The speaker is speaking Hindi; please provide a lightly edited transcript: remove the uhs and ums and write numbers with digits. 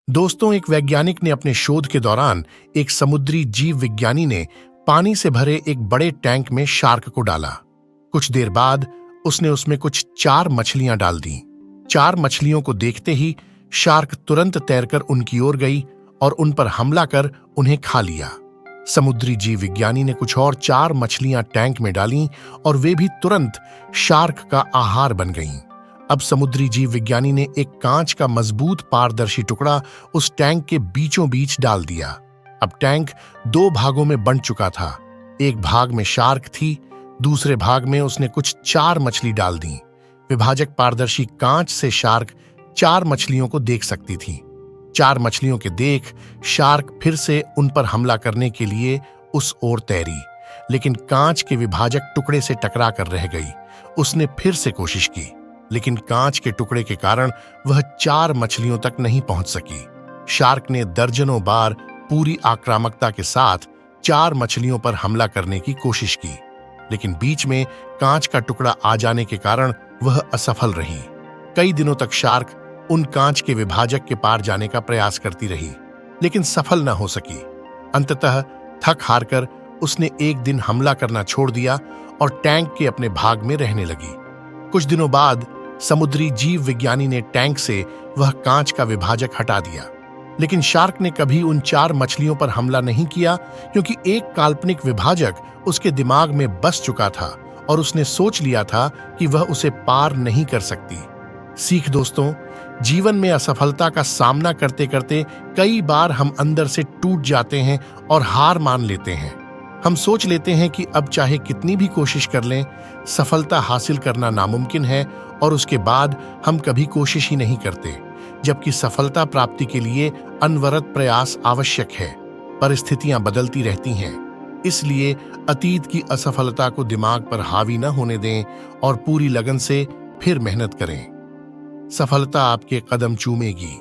दोस्तों, एक वैज्ञानिक ने अपने शोध के दौरान एक समुद्री जीव विज्ञानी ने पानी से भरे एक बड़े टैंक में शार्क को डाला। कुछ देर बाद उसने उसमें कुछ 4 मछलियां डाल दी। 4 मछलियों को देखते ही शार्क तुरंत तैरकर उनकी ओर गई और उन पर हमला कर उन्हें खा लिया। समुद्री जीव विज्ञानी ने कुछ और 4 मछलियां टैंक में डालीं और वे भी तुरंत शार्क का आहार बन गईं। अब समुद्री जीव विज्ञानी ने एक कांच का मजबूत पारदर्शी टुकड़ा उस टैंक के बीचों बीच डाल दिया। अब टैंक 2 भागों में बंट चुका था। एक भाग में शार्क थी, दूसरे भाग में उसने कुछ 4 मछली डाल दी। विभाजक पारदर्शी कांच से शार्क 4 मछलियों को देख सकती थी। 4 मछलियों के देख शार्क फिर से उन पर हमला करने के लिए उस ओर तैरी, लेकिन कांच के विभाजक टुकड़े से टकरा कर रह गई। उसने फिर से कोशिश की, लेकिन कांच के टुकड़े के कारण वह 4 मछलियों तक नहीं पहुंच सकी। शार्क ने दर्जनों बार पूरी आक्रामकता के साथ 4 मछलियों पर हमला करने की कोशिश की, लेकिन बीच में कांच का टुकड़ा आ जाने के कारण वह असफल रही। कई दिनों तक शार्क उन कांच के विभाजक के पार जाने का प्रयास करती रही, लेकिन सफल न हो सकी। अंततः थक हारकर उसने एक दिन हमला करना छोड़ दिया और टैंक के अपने भाग में रहने लगी। कुछ दिनों बाद समुद्री जीव विज्ञानी ने टैंक से वह कांच का विभाजक हटा दिया, लेकिन शार्क ने कभी उन 4 मछलियों पर हमला नहीं किया, क्योंकि एक काल्पनिक विभाजक उसके दिमाग में बस चुका था और उसने सोच लिया था कि वह उसे पार नहीं कर सकती। सीख दोस्तों, जीवन में असफलता का सामना करते करते कई बार हम अंदर से टूट जाते हैं और हार मान लेते हैं। हम सोच लेते हैं कि अब चाहे कितनी भी कोशिश कर लें, सफलता हासिल करना नामुमकिन है, और उसके बाद हम कभी कोशिश ही नहीं करते, जबकि सफलता प्राप्ति के लिए अनवरत प्रयास आवश्यक है। परिस्थितियां बदलती रहती हैं, इसलिए अतीत की असफलता को दिमाग पर हावी न होने दें और पूरी लगन से फिर मेहनत करें। सफलता आपके कदम चूमेगी।